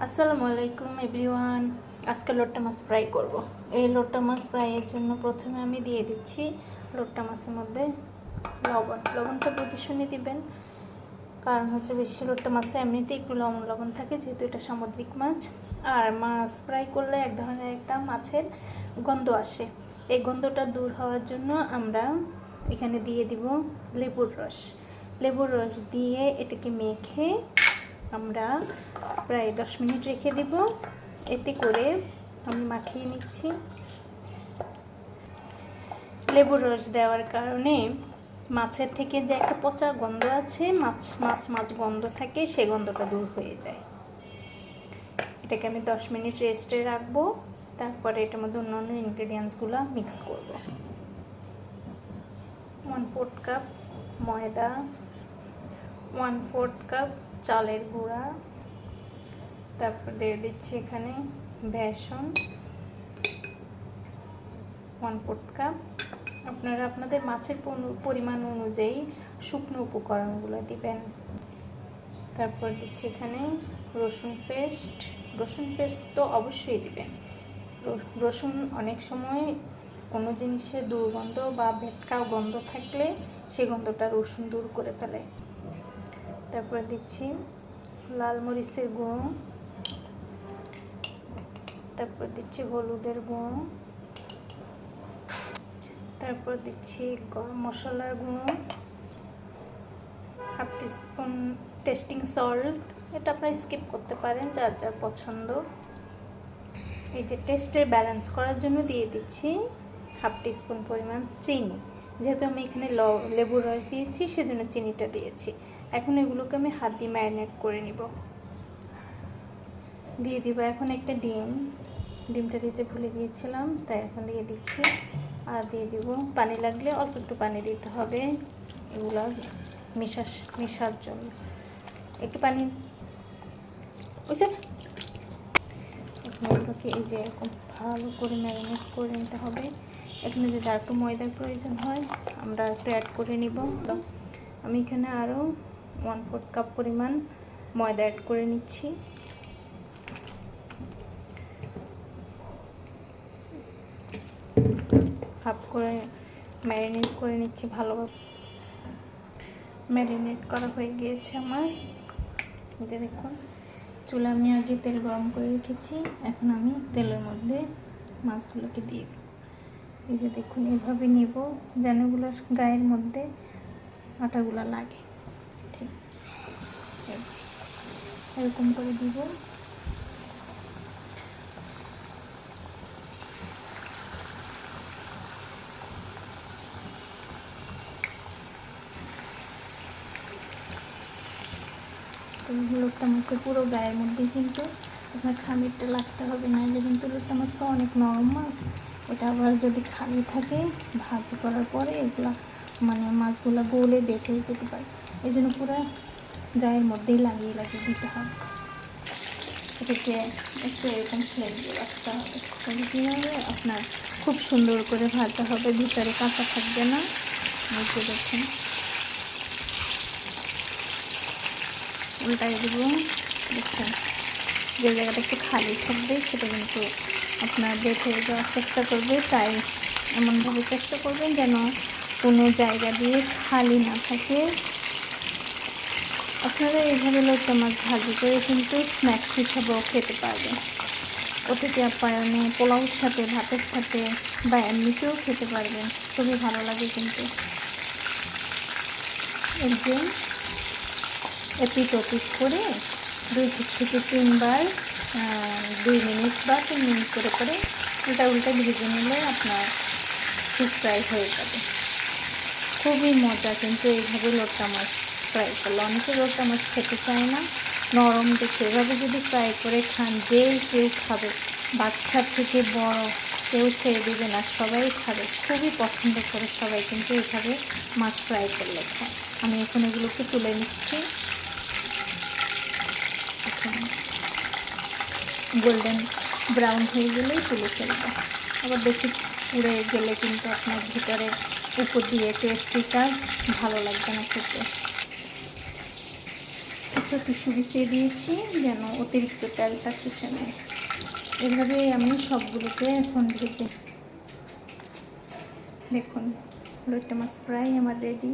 আসসালামু আলাইকুম এভরিওয়ান। আজকে লোট্টা মাছ ফ্রাই করব। এই লোট্টা মাছ ফ্রাইয়ের জন্য প্রথমে আমি দিয়ে দিচ্ছি লোট্টা মাছের মধ্যে লবণটা বুঝে শুনে দিবেন, কারণ হচ্ছে বেশি লোট্টা মাছে এমনিতেই একটু লবণ থাকে, যেহেতু এটা সামুদ্রিক মাছ। আর মাছ ফ্রাই করলে এক ধরনের একটা মাছের গন্ধ আসে, এই গন্ধটা দূর হওয়ার জন্য আমরা এখানে দিয়ে দিব লেবুর রস দিয়ে এটাকে মেখে আমরা প্রায় 10 মিনিট রেখে দিব। এতে করে আমি মাখিয়ে নিচ্ছি। লেবুর রস দেওয়ার কারণে মাছের থেকে যে একটা পচা গন্ধ আছে, মাছ গন্ধ থাকে, সেই গন্ধটা দূর হয়ে যায়। এটাকে আমি 10 মিনিট রেস্টে রাখবো। তারপরে এটার মধ্যে অন্যান্য ইনগ্রেডিয়েন্টসগুলো মিক্স করব। 1/4 কাপ ময়দা, 1/4 কাপ চালের গুঁড়া, তারপর দিয়ে দিচ্ছি এখানে বেসন 1/4 কাপ। আপনারা আপনাদের মাছের পরিমাণ অনুযায়ী শুকনো উপকরণগুলো দিবেন। তারপর দিচ্ছি এখানে রসুন পেস্ট তো অবশ্যই দিবেন। রসুন অনেক সময় কোনো জিনিসের দুর্গন্ধ বা ভেটকাও গন্ধ থাকলে সেই গন্ধটা রসুন দূর করে ফেলে। তারপর দিচ্ছি লাল মরিচের গুঁড়ো, তারপর দিচ্ছি হলুদের গুঁড়ো, তারপর দিচ্ছি গরম মশলার গুঁড়ো, 1/2 টিস্পুন টেস্টিং সল্ট, এটা আপনারা স্কিপ করতে পারেন যার যার পছন্দ। এই যে টেস্টের ব্যালেন্স করার জন্য দিয়ে দিচ্ছি 1/2 টিস্পুন পরিমাণ চিনি, যেহেতু আমি এখানে লেবুর রস দিয়েছি সেজন্য চিনিটা দিয়েছি। এখন এগুলোকে আমি হাত দিয়ে ম্যারিনেট করে নিব। দিয়ে দিব এখন একটা ডিমটা দিতে ভুলে গিয়েছিলাম, তাই এখন দিয়ে দিচ্ছি। আর দিয়ে দিব পানি, লাগলে অল্প একটু পানি দিতে হবে এগুলো মিশার জন্য। একটু পানি বুঝছেন। এখন এগুলোকে এই যে এরকম ভালো করে ম্যারিনেট করে নিতে হবে। এখানে যদি আর একটু ময়দার প্রয়োজন হয় আমরা একটু অ্যাড করে নিব। আমি এখানে আরও 1/4 কাপ পরিমাণ ময়দা অ্যাড করে নিচ্ছি। হাফ করে ম্যারিনেট করে নিচ্ছি ভালোভাবে। ম্যারিনেট করা হয়ে গিয়েছে আমার। এই যে দেখুন, চুলা আমি আগে তেল গরম করে রেখেছি, এখন আমি তেলের মধ্যে মাছগুলোকে দিয়ে দিই। এই যে দেখুন, এইভাবে নিব যেন এগুলোর গায়ের মধ্যে আটাগুলো লাগে, ঠিক এরকম করে দিব। লোট্টা মাছের পুরো গায়ের মধ্যে কিন্তু আপনার খামিরটা লাগতে হবে, নাহলে কিন্তু লোট্টা মাছ তো অনেক নরম মাছ, এটা আবার যদি খালি থাকে ভাজি করার পরে এগুলো মাছগুলো গলে বের হয়ে যেতে পারে। এই জন্য পুরো গায়ের মধ্যেই লাগিয়ে দিতে হবে। এটাকে একটু এরকম ফ্লেম দিয়ে আসতে হবে, তাহলে কী হবে আপনার খুব সুন্দর করে ভাজা হবে, ভিতরে কাঁচা থাকবে না। বুঝতে দেখুন, উল্টাই দেব। দেখছেন, যে জায়গাটা একটু খালি থাকবে সেটা কিন্তু আপনার বের হয়ে যাওয়ার চেষ্টা করবে, তাই এমনভাবে চেষ্টা করবেন যেন কোনো জায়গা দিয়ে খালি না থাকে। আপনারা এইভাবে লোট্টা মাছ ভাজি করে কিন্তু স্ন্যাক্স হিসাবেও খেতে পারবেন। অতিথি আপ্যায়নে পোলাওর সাথে, ভাতের সাথে বা এমনিতেও খেতে পারবেন, খুবই ভালো লাগে কিন্তু। এই যে এপিট ওপিট করে 2 থেকে 3 বার 2 মিনিট বা 3 মিনিট করে উল্টা ভেজে নিলে আপনার ফিশ ফ্রাই হয়ে যাবে। খুবই মজা কিন্তু এইভাবে লোট্টা মাছ ফ্রাই করলে। অনেকে লোট্টা মাছ খেতে চায় না নরম দেখে, এভাবে যদি ফ্রাই করে খান যে কেউ খাবে, বাচ্চা থেকে বড় কেউ ছেড়ে দেবে না, সবাই খাবে, খুবই পছন্দ করে সবাই কিন্তু এইভাবে মাছ ফ্রাই করলে খায়। আমি এখন এগুলোকে তুলে নিচ্ছি। গোল্ডেন ব্রাউন হয়ে গেলেই তুলে ফেলবো। আবার বেশি পুড়ে গেলে কিন্তু আপনার ভিতরে উপর দিয়ে টেস্টিটা ভালো লাগবে না খেতে। একটু টিস্যু বিছিয়ে দিয়েছি যেন অতিরিক্ত তেলটা চুষে নেয়। এভাবেই আমি সবগুলোকে এখন ভেজে। দেখুন লইট্টা মাছ ফ্রাই আমার রেডি।